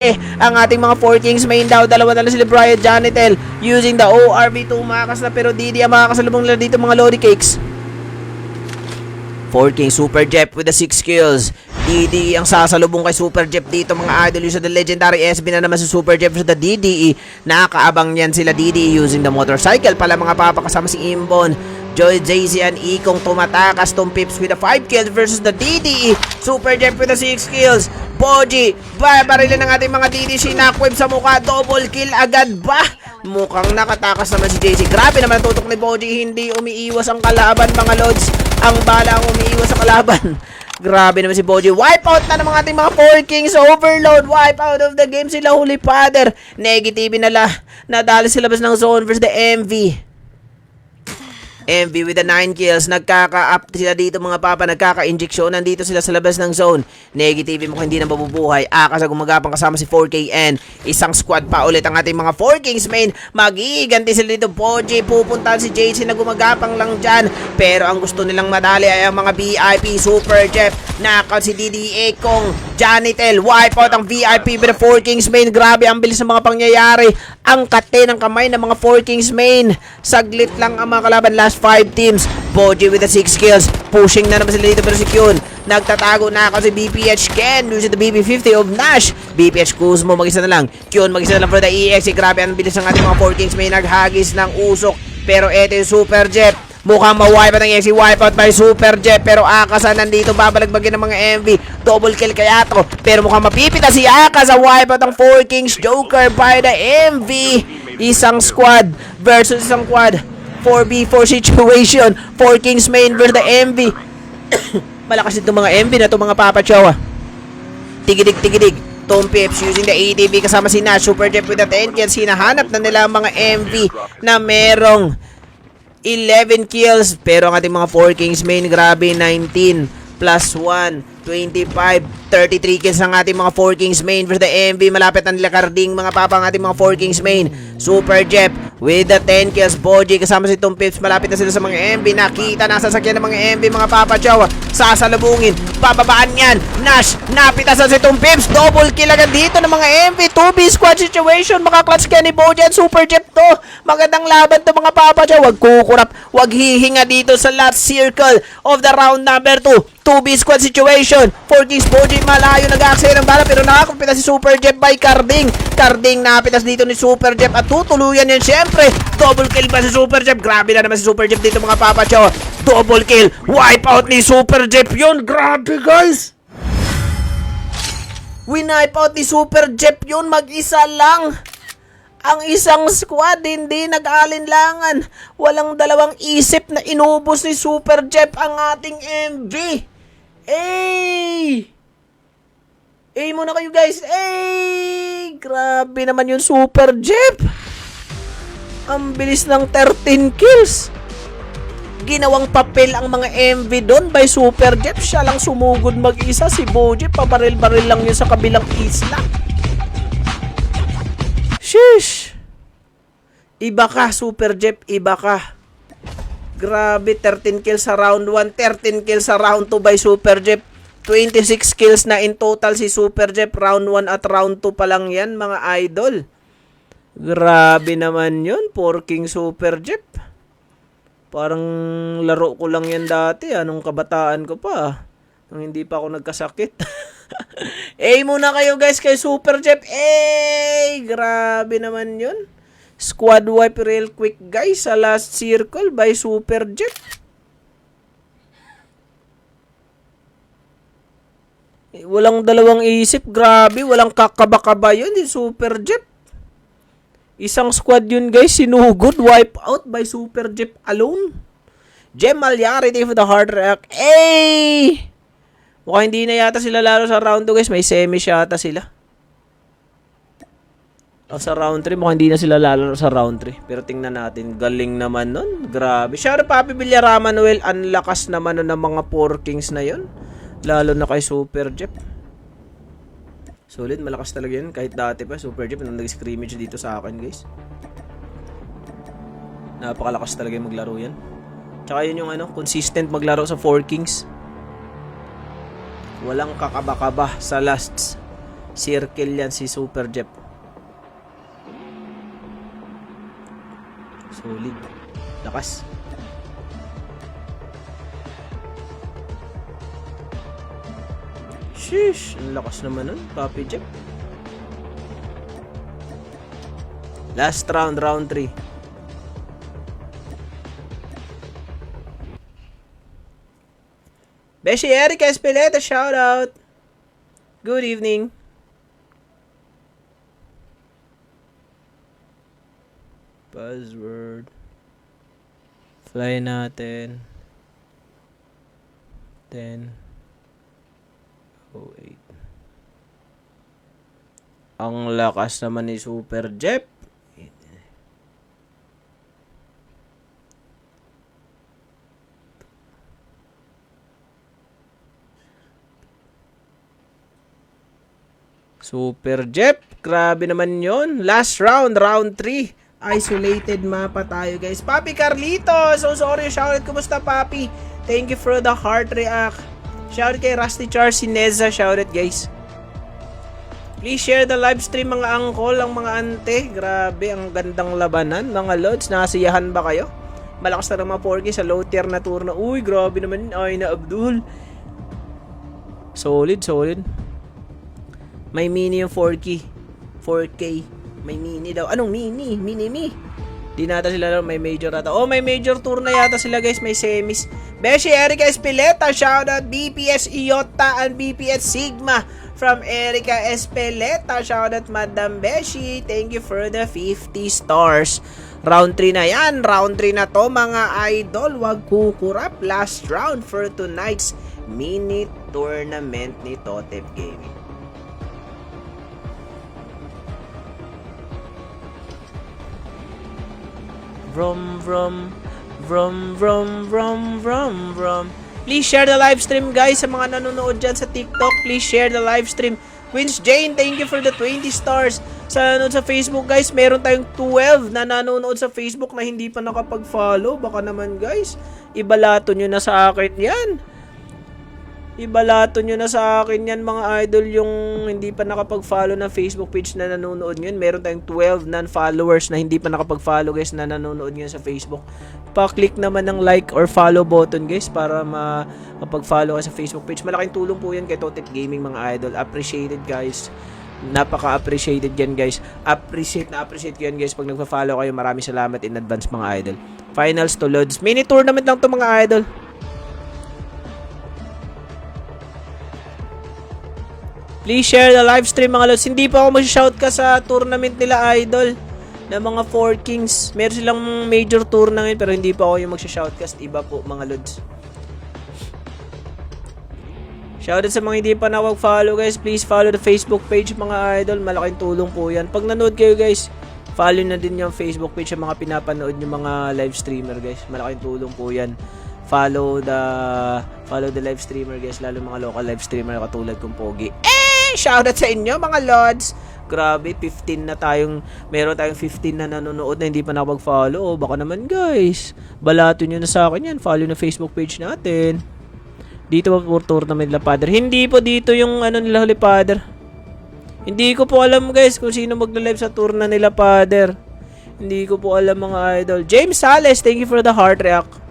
Ang ating mga 4 Kings main daw, dalawa na lang sila Brian Janitel using the ORB2 makas na, pero Didi ang makakasalubong nila dito mga Lodi Cakes. 4 Kings Super Jep with the 6 kills. Didi ang sasalubong kay Super Jep dito mga idol, using the legendary SB na naman si Super Jep sa the DDE. Nakakaabang yan sila DDE using the motorcycle pala mga papa, kasama si Imbon, Joy, JC, and Ikong tumatakas. Tom Pips with the 5 kills versus the DDE. Super Jep with the 6 kills. Boji, babarilin ng ating mga DDE. Shinakweb sa mukha. Double kill agad ba? Mukhang nakatakas naman si JC. Grabe naman ang tutok ni Boji. Hindi umiiwas ang kalaban mga lods. Ang bala ang umiiwas sa kalaban. Grabe naman si Boji. Wipeout na ng mga ating mga 4 Kings. Overload. Wipeout of the game sila. Holy Father. Negative nila. Nadali sila bas ng zone versus the MV. MV with the 9 kills. Nagkaka-up sila dito mga papa. Nagkaka-injection. Nandito sila sa labas ng zone. Negative mo hindi na mabubuhay. Akas na gumagapang kasama si 4KN. Isang squad pa ulit ang ating mga 4 Kings main. Magiganti sila dito. Boji, pupuntahan si JC na gumagapang lang dyan. Pero ang gusto nilang madali ay ang mga VIP. Super Jeff. Knockout si DDA Kong. Janitel. Wipeout ang VIP with the 4 Kings main. Grabe ang bilis ng mga pangyayari. Ang kate ng kamay ng mga 4 Kings main. Saglit lang ang mga kalaban. Last 5 teams. Boji with the 6 kills. Pushing na naman sila dito, pero si Kyun nagtatago na ako si BPH Ken using the BB50 of Nash. BPH Kuzmo mag-isa na lang. Kyun mag-isa na lang for the EX. Grabe ang bilis ng ating mga 4 Kings. May naghagis ng usok. Pero eto yung Super Jet. Mukhang ma-wipe ng EX. Wipeout by Super Jet. Pero Akasa nandito babalagbagin ng mga MV. Double kill kaya to. Pero mukhang mapipita si Akasa. Wipeout ng 4 Kings Joker by the MV. Isang squad versus isang quad. 4v4 situation. 4 Kings main versus the MV. Malakas itong mga MV na itong mga papachowa. Tigidig. Tom Pips using the ATV kasama si Nash. Super Jeff with the 10 kills. Hinahanap na nila ang mga MV na merong 11 kills. Pero ang ating mga 4 Kings main, grabe, 19 plus 1, 25, 33 kills ang ating mga 4 Kings main versus the MV. Malapit na nila Carding mga papa ang ating mga 4 Kings main. Super Jeff with the 10 kills. Boji kasama si Tom Pips. Malapit na sila sa mga MV. Nakita na sasakyan ng mga MV mga papa chow. Sasalubungin. Bababaan yan. Nash. Napitasan si Tom Pips. Double kill agad dito ng mga MV. 2B squad situation. Makaklatch kaya ni Boji at Super Jeff to. Magandang laban to mga papa chow. Wag kukurap. Wag hihinga dito sa last circle of the round number 2. 2B squad situation. 4 Kings Boji malayo nag-aaksaya ng bala, pero nakakapitas si Super Jeff by Carding. Carding napitas dito ni Super Jeff at tutuluyan yan syempre. Double kill pa si Super Jeff. Grabe na naman si Super Jeff dito mga papa chow. Double kill. Wipe out ni Super Jeff yun. Grabe guys. Winipe out ni Super Jeff yun. Mag-isa lang. Ang isang squad hindi nag-alinlangan. Walang dalawang isip na inubos ni Super Jeff ang ating MV. Muna kayo guys. Grabe naman yung Super Jeff. Ang bilis ng 13 kills. Ginawang papel ang mga MV doon by Super Jeff. Siya lang sumugod mag-isa. Si Boji pabaril-baril lang yun sa kabilang isla. Sheesh. Iba ka Super Jeff. Iba ka. Grabe, 13 kills sa round 1, 13 kills sa round 2 by Super Jeff. 26 kills na in total si Super Jeff. Round 1 at round 2 pa lang yan mga idol. Grabe naman yun. 4 King Super Jeff. Parang laro ko lang yan dati. Anong kabataan ko pa. Nung hindi pa ako nagkasakit. Muna kayo guys kay Super Jeff. Grabe naman yun. Squad wipe real quick guys sa last circle by Super Jeff. Walang dalawang isip. Grabe. Walang kakaba-kaba yun. Super Jeff. Isang squad yun guys. Sinugod. Wipe out by Super Jeff alone. Jem Malyari for the hard rock. Mukhang hindi na yata sila laro sa round 2 guys. May semi yata sila. Sa round 3, mukhang hindi na sila lalaro sa round 3. Pero tingnan natin, galing naman nun. Grabe. Shout out Papi Villarama Noel. Ang lakas naman nun ng mga 4 Kings na yun. Lalo na kay Super Jeff. Solid, malakas talaga yun. Kahit dati pa, Super Jeff, nung nag-scrimmage dito sa akin, guys. Napakalakas talaga yung maglaro yan. Tsaka yun yung consistent maglaro sa 4 Kings. Walang kakaba-kaba sa last Circle yan si Super Jeff. Solid. Lakas. Sheesh, ang lakas naman nun, Papi Jeff. Last round, round 3. Beshi Erika Espeleta, shout out. Good evening. Buzzword. Fly natin. 10:08. Ang lakas naman ni Super Jeff. Super Jeff, grabe naman yon. Last round, round 3. Isolated mapa tayo, guys. Papi Carlito, so sorry. Shoutout, kumusta, Papi? Thank you for the heart react. Shoutout kay Rusty Charles Sineza. Shoutout, guys. Please share the live stream, mga angkol, ang mga ante. Grabe, ang gandang labanan, mga lods. Nasiyahan ba kayo? Malakas na mga 4K sa low tier na tour na. Uy, grabe naman. Ay na Abdul. Solid, solid. May mini yung 4K. 4K. May mini daw. Anong mini? Mini-me. Di nata sila lang. May major ata. Oh, may major tour na yata sila, guys. May semis. Beshi Erika Espeleta. Shoutout BPS Iota and BPS Sigma. From Erika Espeleta. Shoutout Madam Beshi. Thank you for the 50 stars. Round 3 na yan. Round 3 na to, mga idol. Wag kukurap. Last round for tonight's mini tournament ni Totep Gaming. Vroom, vroom, vroom, vroom, vroom, vroom, vroom. Please share the live stream, guys, sa mga nanonood dyan sa TikTok. Please share the live stream. Queens Jane, thank you for the 20 stars. Sa nanonood sa Facebook, guys, meron tayong 12 na nanonood sa Facebook na hindi pa nakapag-follow. Baka naman, guys, ibalato nyo na sa akin yan. Ibalato nyo na sa akin yan, mga idol, yung hindi pa nakapag-follow ng Facebook page na nanonood ngayon. Meron tayong 12 non-followers na hindi pa nakapag-follow, guys, na nanonood ngayon sa Facebook. Pa-click naman ng like or follow button, guys, para makapag-follow ka sa Facebook page. Malaking tulong po yan kay Totep Gaming, mga idol. Appreciated, guys. Napaka-appreciated yan, guys. Appreciate ko yan, guys. Pag nagpa-follow kayo, maraming salamat in advance, mga idol. Finals to loads. Mini tournament lang to, mga idol. Please share the live stream, mga lods. Hindi pa ako mag-shout ka sa tournament nila, idol, na mga 4 Kings. Meron silang major tour na ngayon, pero hindi pa ako yung mag-shoutcast. Iba po, mga lods. Shoutout sa mga hindi pa nakapag-follow, guys. Please follow the Facebook page, mga idol. Malaking tulong po yan. Pag nanood kayo, guys, follow na din yung Facebook page ng mga pinapanood yung mga live streamer, guys. Malaking tulong po yan. Follow the live streamer, guys. Lalo mga local live streamer katulad kong Pogi. Shoutout sa inyo, mga lods. Grabe, 15 na tayong, meron tayong 15 na nanonood na hindi pa nakapag-follow. Baka naman, guys, balato nyo na sa akin yan. Follow na Facebook page natin. Dito po tournament nila, Father. Hindi po dito yung ano nila, Holy Father. Hindi ko po alam, guys, kung sino magla-live sa tour na nila, Father. Hindi ko po alam, mga idol. James Sales, thank you for the heart react.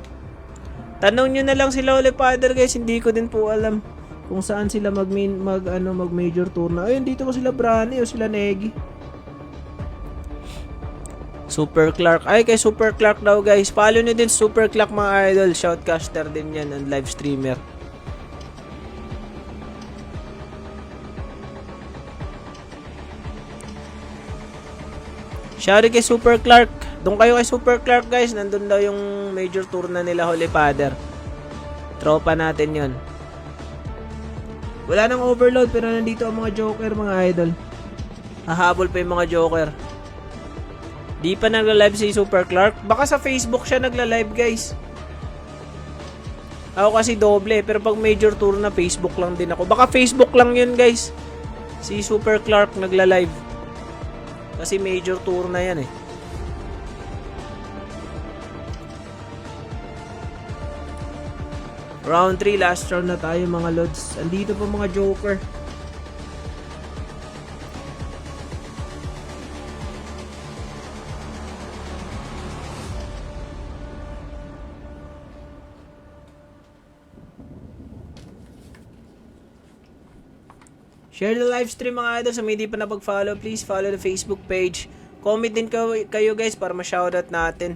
Tanong nyo na lang sila, Holy Father, guys. Hindi ko din po alam kung saan sila mag major tour na. Ayun, dito ko sila Brani o sila Negi. Super Clark. Ay, kay Super Clark daw, guys. Follow nyo din Super Clark, mga idol. Shoutcaster din yan and live streamer. Shoutout kay Super Clark. Doon kayo kay Super Clark, guys. Nandun daw yung major tour na nila, Holy Father. Tropa natin yon. Wala nang overload pero nandito ang mga joker, mga idol. Hahabol pa yung mga joker. Di pa nagla-live si Super Clark. Baka sa Facebook siya nagla-live, guys. Ako kasi doble, pero pag major tour na Facebook lang din ako. Baka Facebook lang yun, guys. Si Super Clark nagla-live. Kasi major tour na yan eh. Round 3, last round na tayo, mga lods. Andito pa mga joker. Share the live stream mga idol. Sa mga hindi pa napag-follow, please follow the Facebook page. Comment din kayo guys para ma-shoutout natin.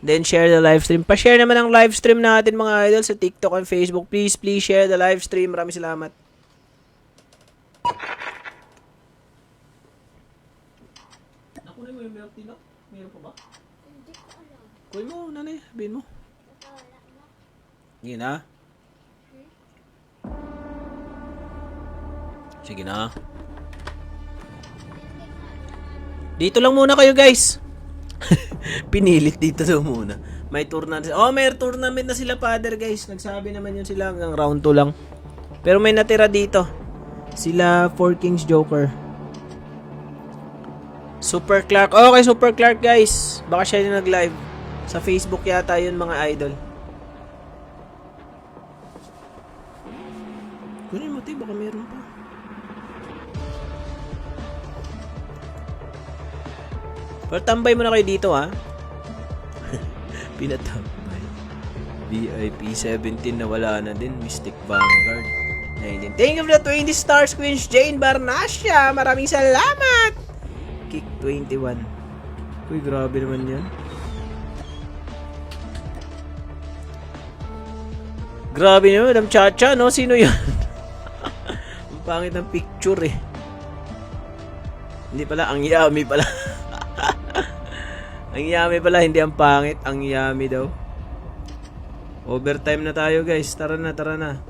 Then share the live stream. Pa-share naman ang live stream natin mga idol sa TikTok and Facebook. Please share the live stream. Maraming salamat. Nakunin mo yung milk tea na? Meron pa ba? Hindi ko alam. Kunin mo, nanay. Sabihin mo. Wala na. Sige na. Sige na. Dito lang muna kayo guys. Pinilit dito daw muna. May tournament. Oh, may tournament na sila father guys. Nagsabi naman yun sila hanggang round 2 lang. Pero may natira dito. Sila 4 Kings Joker. Super Clark. Okay, Super Clark guys. Baka siya yung nag-live. Sa Facebook yata yun mga idol. Kunin mo tayo, baka meron pa. Pero tambay muna kayo dito ha. Pinatambay. VIP 17 na wala na din. Mystic Vanguard 19. Thank you for the 20 stars, Queens Jane Barnasya. Maraming salamat. Kick 21. Uy, grabe naman yan. Grabe naman, Madam Chacha, no? Sino yan? Ang pangit ng picture eh. Hindi pala, ang yummy pala. Ang yummy pala, hindi ang pangit. Ang yummy daw. Overtime na tayo guys. Tara na, tara na.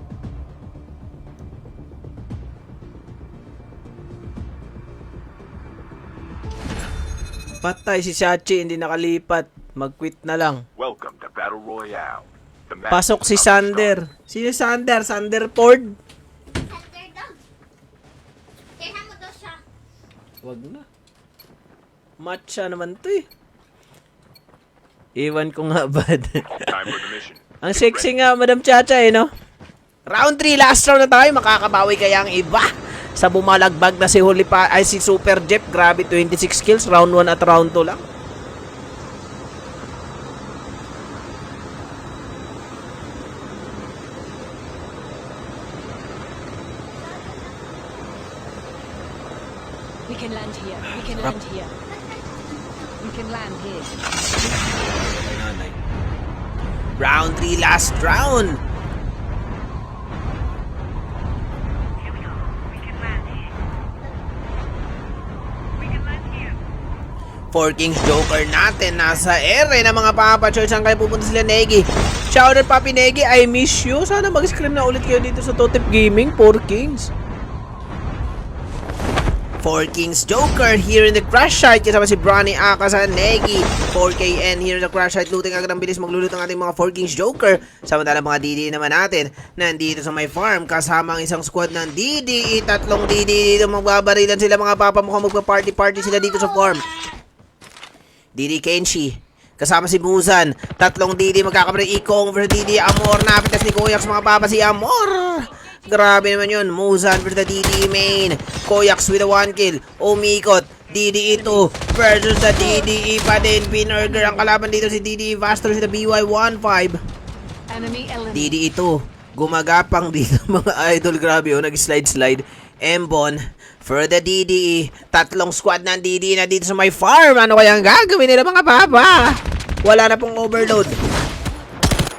Patay si Sachi, hindi nakalipat. Mag-quit na lang. Welcome to Battle Royale. The match Pasok si is about to start. Sander. Sino Sander? Sanderford? Thunder daw. Kaya mo daw siya. Wag na. Matcha naman to eh. Iwan ko nga bad. Time for the mission. Ang sexy nga, Madam Chacha eh, no? Round 3, last round na tayo. Makakabawi kaya ang iba. Sa bumalagbag na si si Super Jeff. Grabe, 26 kills. Round 1 at round 2 lang. We can land here. We can land here. We can land here. Round 3, last round. Four Kings Joker natin nasa ere ng mga Papa Choy. Saan kayo pupunta sila, Negi? Shoutout Papi Negi, I miss you. Sana mag-scream na ulit kayo dito sa Totep Gaming. Four Kings. Four Kings Joker here in the crash site. Kasama si Bronny Aka sa Negi. 4KN here in the crash site. Looting agad ang bilis maglulutang ating mga Four Kings Joker. Samantala mga DD naman natin nandito sa may farm. Kasama ang isang squad ng DD. Tatlong DD dito. Magbabarilan sila mga papa. Mukhang magpa-party-party sila dito sa farm. DD Kenshi. Kasama si Muzan. Tatlong DD magkakabari. Ikong versus DD Amor. Napitas ni Koyax mga papa si Amor. Grabe naman yun. Muzan versus the DD main. Koyax with a 1 kill. Umikot. DD ito versus the DDE pa din. Binerger ang kalaban dito si DDE Vaster sa BY15. Enemy eliminated. DD ito. Gumagapang dito mga idol. Grabe oh. Nag-slide-slide. Embon for the DDE. Tatlong squad ng DDE na dito sa may farm. Ano kaya ang gagawin nila mga papa? Wala na pong overload.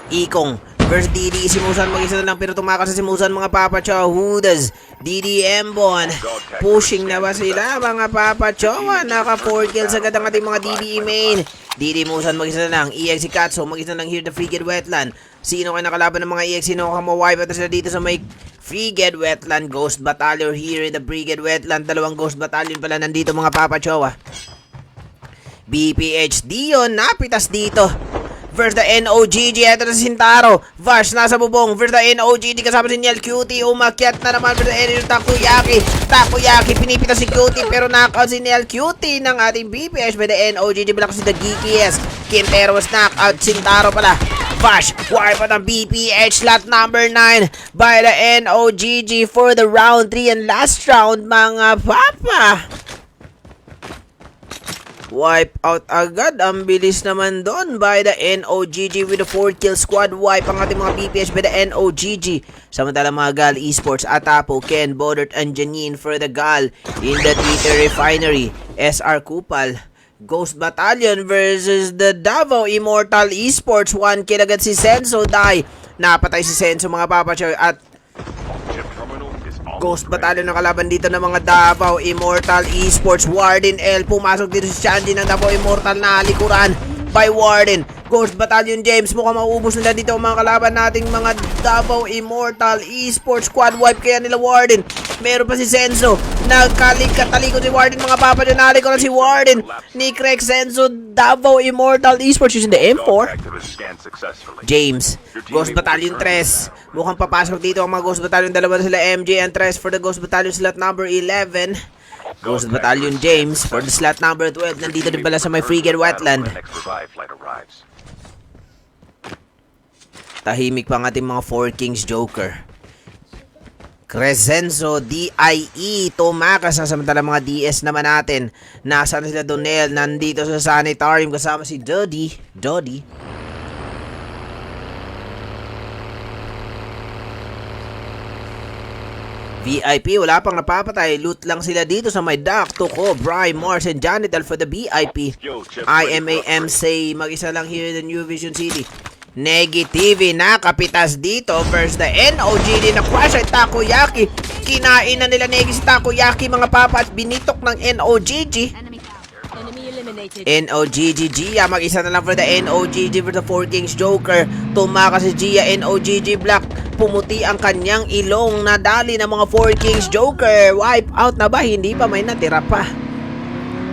Ikong versus DDE. Si Musan mag-isa na lang pero tumakas sa si Musan mga papa. Chow. Hudas. DDE Embon. Pushing na ba sila mga papa? Chow. Naka 4 kills agad ang ating mga DDE main. DDE Musan mag-isa na lang. EX si Katso. Mag-isa na lang here the Frigate Wetland. Sino kayo nakalaban ng mga EX? Sino ka ma-wipe at sila dito sa may Frigate Wetland Ghost Battalion here in the Brigade Wetland. Dalawang Ghost Battalion pala nandito mga Papa Chowa. BPH Dion napitas dito. Versus the NOGG. Ito na si Sintaro. Vash nasa bubong. Versus the NOGG kasama si Niel Cutie. Umakyat na naman versus the Takoyaki. Takoyaki pinipitas si Cutie pero knockout si Niel Cutie ng ating BPH by the NOGG. Balakas si the Geekies. Quintero was knockout. Sintaro pala. Vash, wipe out ang BPH slot number 9 by the NOGG for the round 3 and last round mga papa. Wipe out agad. Ang bilis naman doon by the NOGG with the 4 kill squad wipe ang ating mga BPH by the NOGG. Samantala mga GAL Esports, Atapo, Ken, Bodert, and Janine for the GAL in the Twitter Refinery. SR Kupal, Ghost Battalion versus the Davao Immortal Esports. 1 kill agad si Senso Dai. Napatay si Senso mga papachoy at Chip terminal is almost Ghost ready. Battalion ng kalaban dito ng mga Davao Immortal Esports. Warden L, pumasok dito si Shandy ng Davao Immortal na likuran by Warden. Ghost Battalion James, mukhang mauubos nila dito ang mga kalaban nating mga Davao Immortal Esports. Squad wipe kaya nila Warden. Meron pa si Senso. Nagkatalikod si Warden mga papa dyan. Nalikuran si Warden. Nick Rex, Senso, Davao Immortal Esports using the Dog M4. activist scanned successfully. James, Ghost Battalion 3. Mukhang papasok dito ang mga Ghost Battalion. Dalawa na sila MJ and 3 for the Ghost Battalion slot number 11. Ghost Battalion James for the slot number 12. Nandito din pala sa may Frigate Wetland. Next revive flight arrives. Tahimik pa ang ating mga 4 Kings Joker. Crescenzo, DIE, tumakas na samantala mga DS naman natin. Nasaan na sila Donel? Nandito sa Sanitarium kasama si Dodi. VIP, wala pang napapatay. Loot lang sila dito sa may dock. Tuko, Bry, Mars, and Janital for the VIP. IMAM say, mag-isa lang here in the New Vision City. Negative, nakapitas dito versus the NOGD na crush ay Takoyaki. Kinain na nila Negi si Takoyaki mga papa at binitok ng NOGG. Enemy eliminated. NOGG Gia, mag-isa na lang for the NOGG for the 4 Kings Joker. Tumakas si Gia, NOGG Black. Pumuti ang kanyang ilong, nadali ng mga 4 Kings Joker. Wipe out na ba? Hindi pa, may natira pa.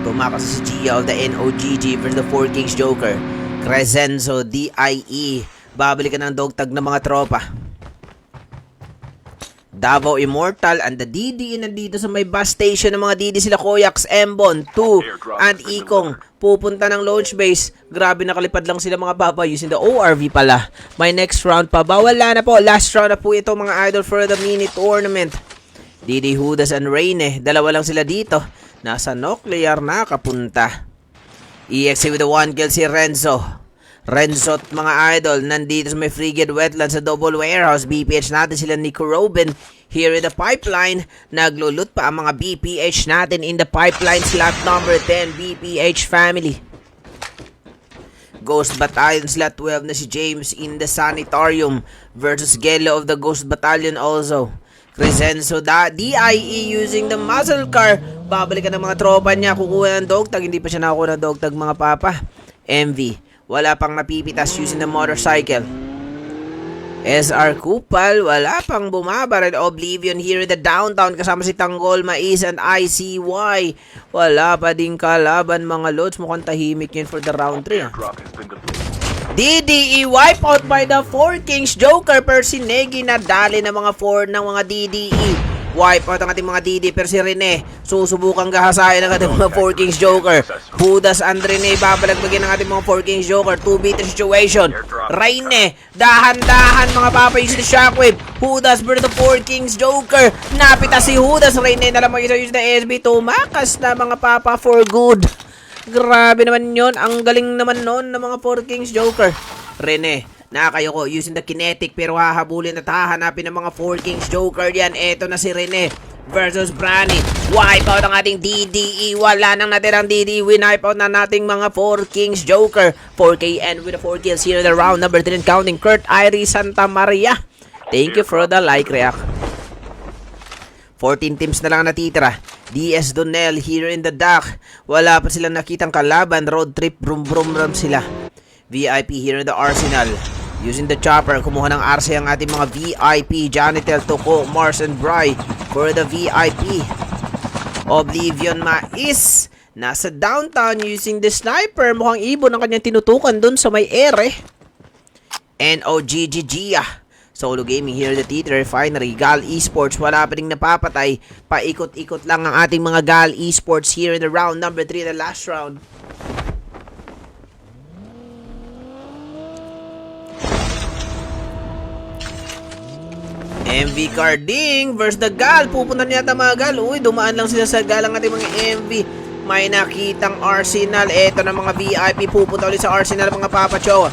Tumakas si Gia of the NOGG for the 4 Kings Joker. Crescenzo, DIE. Babalikan ng dogtag ng mga tropa. Davao Immortal and the DD nandito sa may bus station ng mga DD sila Koyax, Embon, 2 and Ikong. Pupunta ng launch base. Grabe nakalipad lang sila mga papa using the ORV pala. May next round pa ba? Wala na po. Last round na po ito mga idol for the mini tournament. DD Hudas and Reyne. Dalawa lang sila dito. Nasa nuclear na kapunta. EXA with the 1 kill si Renzo. Renzo at mga idol, nandito sa may Frigate Wetland sa Double Warehouse. BPH natin sila Nico Robin. Here in the pipeline, naglulot pa ang mga BPH natin in the pipeline slot number 10, BPH family. Ghost Battalion slot 12 na si James in the Sanitarium versus Gelo of the Ghost Battalion also. Crescenzo DIE using the muscle car. Babalikan ng mga tropa niya. Kukuha ng dogtag. Hindi pa siya nakakuha ng dogtag mga papa. MV. Wala pang napipitas using the motorcycle. SR Kupal. Wala pang bumabaril. Oblivion here in the downtown. Kasama si Tanggol, Mais, and ICY. Wala pa din kalaban mga loads. Mukhang tahimik yun for the round 3. Drop has been delivered. DDE wipe out by the 4 Kings Joker per si Negi na dali ng mga 4 ng mga DDE. Wipe out ang ating mga DDE per si Rene. Susubukang gahasain ang ating mga 4 Kings Joker. Hudas and Rene babalagbagin ang ating mga 4 Kings Joker. 2v3 situation. Rene, dahan-dahan mga papa yung si Shockwave. Hudas versus the 4 Kings Joker. Napita si Hudas. Rene na lang mag-isa yung SB. Tumakas na mga papa for good. Grabe naman yon. Ang galing naman nun ng mga 4 Kings Joker. Rene, nakakayoko using the kinetic pero hahabulin at hahanapin ng mga 4 Kings Joker yan. Eto na si Rene versus Brani. Wipe out ang ating DDE. Wala nang natirang DDE. Wipe out na nating mga 4 Kings Joker. 4KN with the 4 kills here in the round number 3 and counting. Kurt Iris Santa Maria. Thank you for the like react. 14 teams na lang natitira. DS Donel here in the dock. Wala pa silang nakitang kalaban. Road trip, brum brum ram sila. VIP here in the arsenal. Using the chopper, kumuha ng RC ang ating mga VIP. Janitel, Tuko, Mars, and Bry for the VIP. Oblivion Mais. Nasa downtown using the sniper. Mukhang ibon ang kanyang tinutukan dun sa may ere. NOGG Gia. Solo gaming here at the Twitter Refinery. GAL Esports, wala pa rin napapatay. Paikot-ikot lang ang ating mga GAL Esports here in the round number 3, the last round. MV Carding versus the GAL. Pupunta niya mga GAL. Uy, dumaan lang sila sa GAL ang ating mga MV. May nakitang Arsenal. Ito na mga VIP. Pupunta ulit sa Arsenal mga papacho.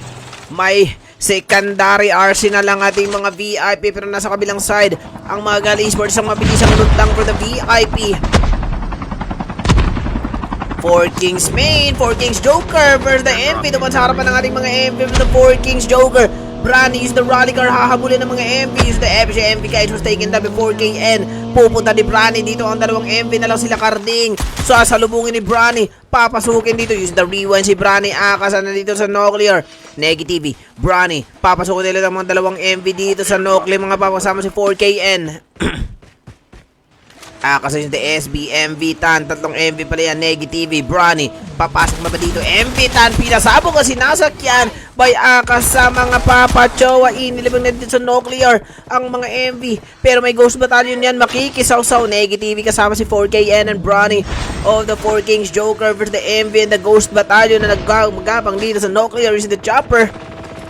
May secondary Arsenal ang ating mga VIP. Pero nasa kabilang side, ang mga Gal Esports ang mabilisang loot lang for the VIP. 4 Kings main, 4 Kings Joker versus the MV. Duman sa harapan ng ating mga MV versus the 4 Kings Joker. Brani use the rally car, hahabulin ng mga MV. Use the FC MV guys was taken down by 4KN. Pupunta ni Brani dito, ang dalawang MV na lang sila Carding. So asalubungin ni Brani, papasukin dito. Use the rewind si Brani, akasan na dito sa Nuclear. Negative, Brani, papasukin nila ng mga dalawang MV dito sa Nuclear. Mga papasama si 4KN. Kasi yung SB, MV Tan, tatlong MV pala yan, Negative, Brani, papasok na ba dito, MV Tan, pinasabog kasi nasakyan by Akas sa mga papachowa, inilibang na dito sa Nuclear, ang mga MV, pero may Ghost Battalion yan, makikisaw-saw, Negative, kasama si 4KN and Brani of the 4 Kings Joker versus the MV and the Ghost Battalion na nagagapang dito sa Nuclear is the Chopper.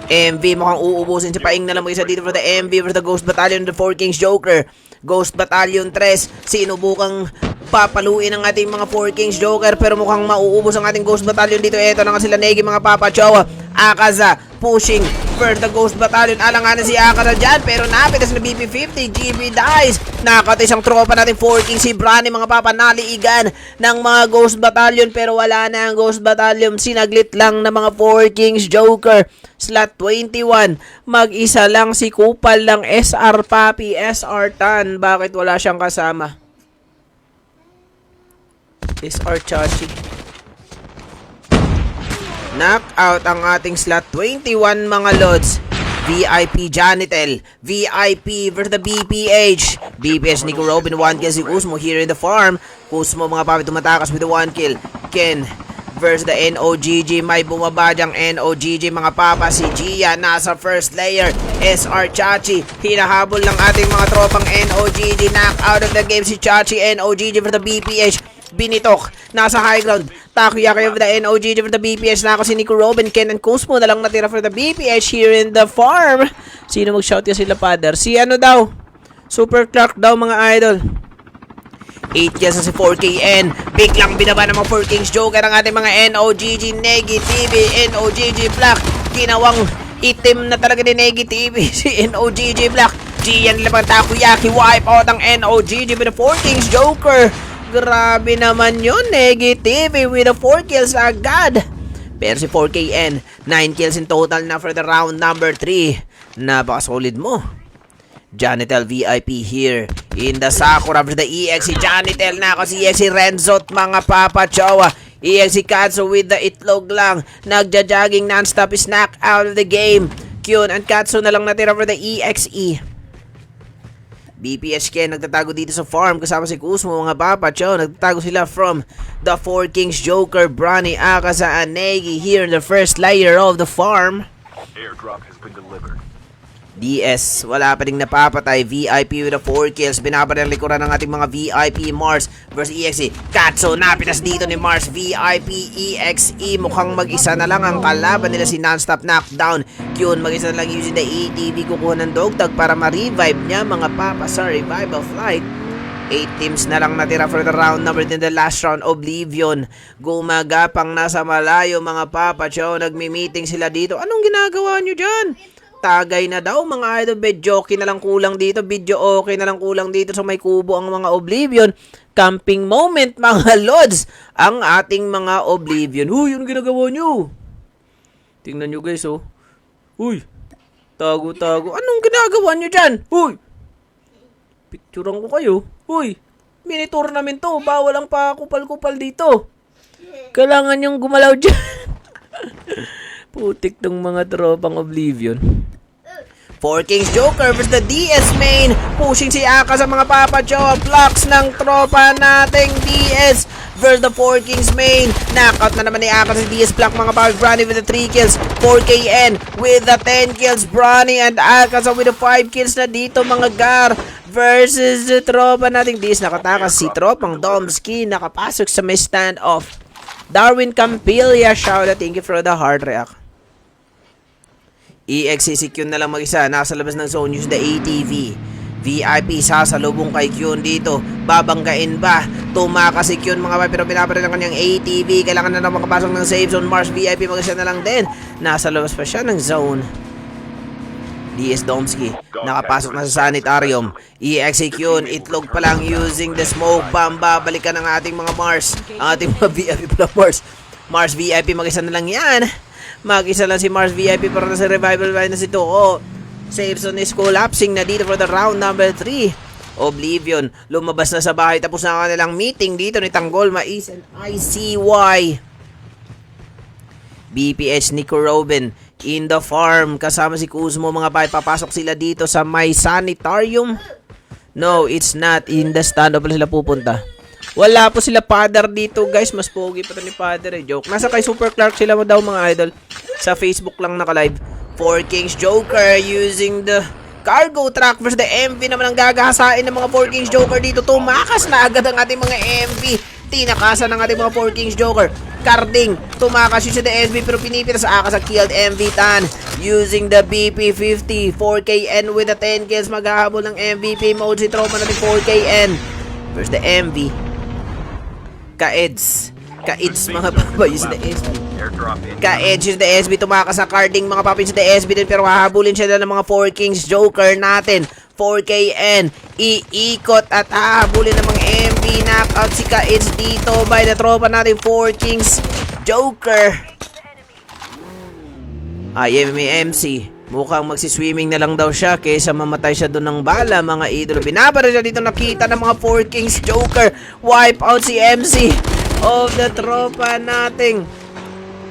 MV mukhang uubusin sa paing na lang isa dito for the MV versus the Ghost Battalion and the 4 Kings Joker. Ghost Battalion 3, sinubukang papaluin ang ating mga 4 Kings Joker pero mukhang mauubos ang ating Ghost Battalion dito. Eto na nga sila Negi mga papachowa. Akaza pushing for the Ghost Battalion. Alanganan si Akaza dyan pero napitas na BP50. GB dies. Nakakata isang tropa natin 4 Kings si Brani mga papanaliigan ng mga Ghost Battalion pero wala na ang Ghost Battalion. Sinaglit lang ng mga 4 Kings Joker. Slot 21. Mag-isa lang si Kupal ng SR Papi, SR Tan. Bakit wala siyang kasama? SR Chachi. Knockout ang ating slot 21 mga lods. VIP Janitel, VIP versus the BPH. BPH Nico Robin, 1 kill si Kusmo here in the farm. Kusmo mga papi tumatakas with the 1 kill. Ken versus the NOGG. May bumaba dyang NOGG mga papa. Si Gia nasa first layer. SR Chachi. Hinahabol ng ating mga tropang NOGG. Knock out of the game si Chachi. NOGG for the BPH. Binitok. Nasa high ground. Takoyaki for the NOGG for the BPH. Na ako si Nico Robin. Ken and Kusmo na lang natira for the BPH here in the farm. Sino mag-shout yan sila father? Si ano daw? Super Clark daw mga idol. 8 kills na si 4KN. Biglang binaba ng mga 4 Kings Joker ang ating mga NOGG Negative, NOGG Black. Ginawang itim na talaga ni Negative si NOGG Black. Gian nila pang Takoyaki. Wipe out ang NOGG with the 4 Kings Joker. Grabe naman yun. Negative with the 4 kills agad. Pero si 4KN 9 kills in total na for the round number 3. Napaka-solid mo. Janitel VIP here in the Sakura for the EXE. Janitel na ako si EXE Renzot mga papachowa. EXE Katsu with the itlog lang. Nagja-jogging non-stop, snack out of the game. Kyun and Katsu na lang natira for the EXE. BPH Ken nagtatago dito sa farm kasama si Kusmo mga papacho. Nagtatago sila from the 4 Kings Joker, Brani, Akaza, and Negi here in the first layer of the farm. Airdrop has been delivered. DS, wala pa rin napapatay. VIP with the 4 kills. Binabaril ang likuran ng ating mga VIP. Mars versus EXE. Katso, napitas dito ni Mars. VIP, EXE. Mukhang mag-isa na lang ang kalaban nila si Non-Stop Knockdown. Kyun, mag-isa na lang using the ATV. Kukuha ng dogtag para ma-revive niya mga papa sa revival flight. 8 teams na lang natira for the round number 10, the last round. Oblivion. Gumagapang nasa malayo mga papa. Chow, nagmi-meeting sila dito. Anong ginagawa nyo dyan? Tagay na daw mga idol. Video okay na lang kulang dito. Video okay na lang kulang dito. So may kubo ang mga Oblivion. Camping moment mga lods. Ang ating mga Oblivion. Huy, ano ginagawa nyo? Tingnan nyo guys oh. Huy. Tago-tago. Anong ginagawa nyo dyan? Huy. Picturean ko kayo. Huy. Mini tournament to. Bawal ang pakupal-kupal dito. Kailangan yung gumalaw dyan. Putik tong mga tropang Oblivion. 4 Kings Joker versus the DS main. Pushing si Aka sa mga papachowa. Blocks ng tropa nating DS versus the 4 Kings main. Knockout na naman ni Aka sa DS Block mga papi. Brani with the 3 kills. 4KN with the 10 kills. Brani and Aka with the 5 kills na dito mga gar. Versus the tropa nating DS. Nakatakas si tropang Domski. Nakapasok sa may standoff. Darwin Campilia, shout out. Thank you for the hard react. EXE na lang mag-isa. Nasa labas ng zone. Use the ATV. VIP sasalubong kay Kyun dito. Babanggain ba? Tumakas si Kyun mga bay, pero pinaparin ang kanyang ATV. Kailangan na makapasok ng safe zone. Mars VIP mag-isa na lang din. Nasa labas pa siya ng zone. DS Domsky nakapasok na sa sanitarium. EXE Kyun, itlog pa lang using the smoke bomb. Babalikan ang ating mga Mars. Ang ating mga VIP pala Mars. Mars VIP mag-isa na lang yan. Mag-isa lang si Mars VIP para na sa revival line na si Tuko. Safe zone is collapsing na dito for the round number 3. Oblivion, lumabas na sa bahay. Tapos na kanilang meeting dito ni Tanggol, Mais and ICY. BPH Nico Robin in the farm. Kasama si Kuzmo mga bay. Papasok sila dito sa may sanitarium. No, it's not. In the stand up sila pupunta. Wala po sila father dito guys. Mas pogi pa ito ni father eh. Joke. Nasa kay Super Clark sila mo daw mga idol. Sa Facebook lang naka-live. 4 Kings Joker using the cargo truck versus the MV naman ang gagahasain ng mga 4 Kings Joker dito. Tumakas na agad ang ating mga MV. Tinakasan ng ating mga 4 Kings Joker. Carding, tumakas yun sa the SB pero pinipitas sa akas sa killed MV Tan using the BP50. 4KN with the 10 kills. Maghahabol ng MVP mode si tropa natin 4KN versus the MV. Ka-Eds mga papa use the SB. Ka-edge yung the SB, tumakas sa carding mga papins sa the SB din pero hahabulin siya ng mga 4 Kings Joker natin. 4KN, iikot at hahabulin ng mga MV. Knockout si Ka-edge dito by the tropa natin 4 Kings Joker. MC, mukhang magsiswimming na lang daw siya kaysa mamatay siya doon ng bala mga idolo. Binabaril siya dito, nakita ng mga 4 Kings Joker. Wipe out si MC of the tropa nating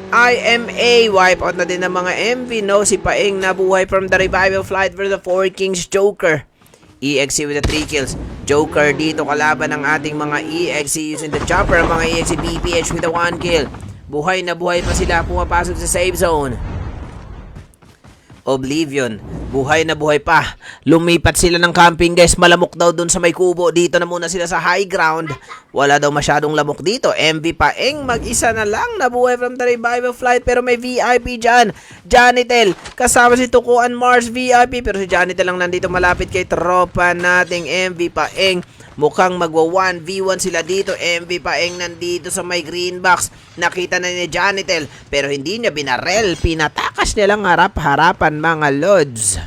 IMA. Wipe out na din ng mga MV. No, si Paeng nabuhay from the revival flight for the 4 Kings Joker. EXE with the 3 kills. Joker dito kalaban ng ating mga EXE using the chopper. Ang mga EXE BPH with the 1 kill. Buhay na buhay pa sila pumapasok sa safe zone. Oblivion, buhay na buhay pa. Lumipat sila ng camping guys. Malamok daw dun sa may kubo. Dito na muna sila sa high ground. Wala daw masyadong lamok dito. MV Paeng mag-isa na lang nabuhay from the revival flight pero may VIP dyan. Janitel, kasama si Tukuan Mars VIP pero si Janitel lang nandito malapit kay tropa nating MV Paeng. Mukhang magwa 1v1 sila dito. MV Paeng nandito sa may green box. Nakita na ni Janitel pero hindi niya binarel. Pinatakas niya lang harap-harapan mga lods.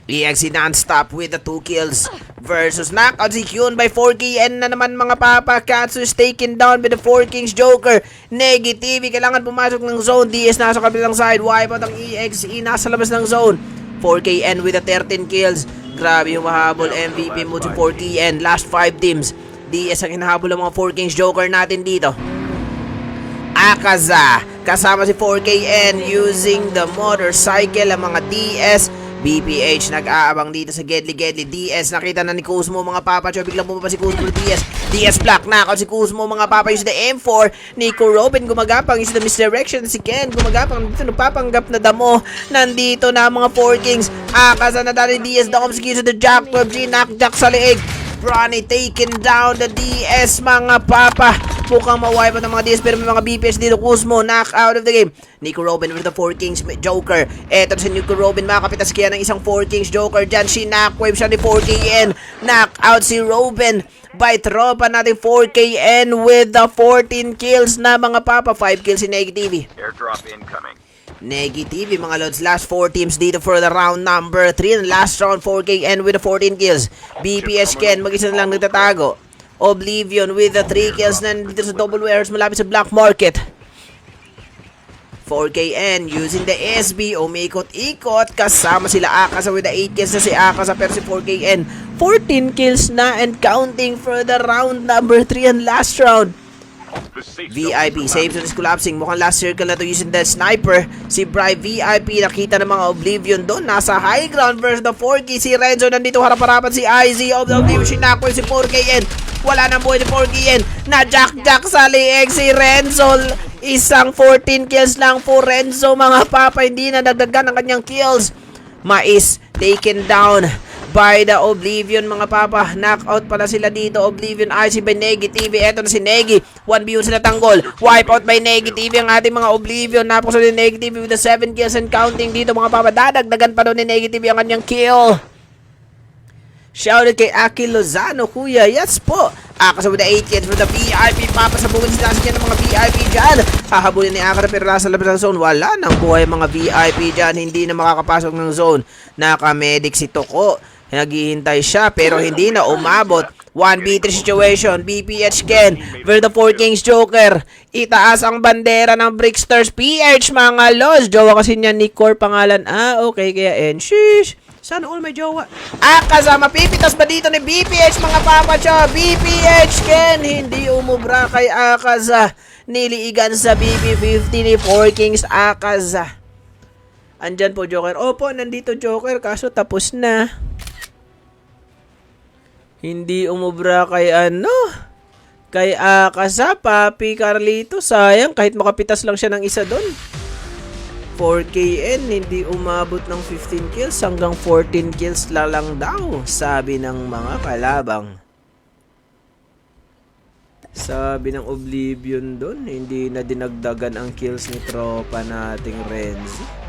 EXE non-stop with the 2 kills versus knockout si Kyun by 4KN na naman mga papa. Katsu is taken down by the 4 Kings Joker. Negative, kailangan pumasok ng zone. DS nasa kabilang side. Wipe out ang EXE nasa labas ng zone. 4KN with the 13 kills. Grabe yung mahabol MVP mo si 4KN. Last 5 teams. DS ang hinahabol ng mga 4 Kings Joker natin dito. Akaza, kasama si 4KN using the motorcycle. Ang mga DS BPH nag-aabang dito sa Gedli DS. Nakita na ni Kuzmo mga papa. Choy biglang bumaba si Kuzmo DS black knockout si Kuzmo mga papa. Use the M4. Nico Robin gumagapang. Use the misdirection si Ken gumagapang. Dito nagpapanggap na damo. Nandito na mga 4 Kings. Akaza na dali DS Domsky. Use the Jack PUBG. Knockjack sa leeg. Ronnie taken down the DS mga papa. Mukhang ma-wipe ng mga DS pero may mga BPS dito. Kuzmo knock out of the game. Nico Robin with the 4 Kings Joker. Eto si Nico Robin makapitas kaya ng isang 4 Kings Joker dyan. Knock-wave siya ni 4KN. Knock out si Robin by tropa natin 4KN with the 14 kills na mga papa. 5 kills si Negative. Airdrop incoming. Negative mga lods. Last 4 teams dito for the round number 3. And last round 4KN with the 14 kills. BPS Ken mag-isa na lang nagtatago. Oblivion with the 3 kills na dito sa double warehouse malapit sa black market. 4KN using the SB. Umikot-ikot. Kasama sila Akasa with the 8 kills na si Akasa pero si 4KN 14 kills na and counting for the round number 3 and last round. VIP, safe zone is collapsing. Mukhang last circle na to using the sniper. Si Bri VIP, nakita ng mga Oblivion doon. Nasa high ground versus the 4K. Si Renzo nandito harap-harapan si IZ of the Oblivion. Sinako si 4KN. Wala nang buhay si 4KN. Na jack sa leeg si Renzo. Isang 14 kills lang for Renzo mga papa. Hindi na dagdagan ang kanyang kills. Mais taken down by the Oblivion mga papa. Knockout pala sila dito. Oblivion IC by Negative. Eto na si Negi. 1v1 sila Tanggol. Wipe out by Negative ang ating mga Oblivion. Napakasal ni Negative with the 7 kills and counting dito mga papa. Dadagdagan pa doon ni Negative ang kanyang kill. Shoutout kay Aki Lozano, kuya. Yes po. Akasa with the 8 kills for the VIP. Papasabugin sila sa ng mga VIP dyan. Hahabulin ni Akara pero nasa labas ng zone. Wala nang buhay mga VIP dyan. Hindi na makakapasok ng zone. Naka-medic si Toko. Naghihintay siya pero hindi na umabot. 1v3 situation. BPH Ken versus the 4 Kings Joker. Itaas ang bandera ng Brickstars PH mga los. Jowa kasi niya ni Core pangalan. Okay. Kaya sheesh. Sana all may jowa. Akaza, mapipitas ba dito ni BPH mga papacho? BPH Ken, hindi umubra kay Akaza. Niliigan sa BB50 ni 4 Kings Akaza. Andyan po Joker. Opo, nandito Joker, kaso tapos na. Hindi umubra kay kay Akaza, Papi Carlito. Sayang, kahit makapitas lang siya ng isa doon. 4KN, hindi umabot ng 15 kills hanggang 14 kills lang daw, sabi ng mga kalabang. Sabi ng Oblivion doon, hindi na dinagdagan ang kills ni tropa nating Renzi.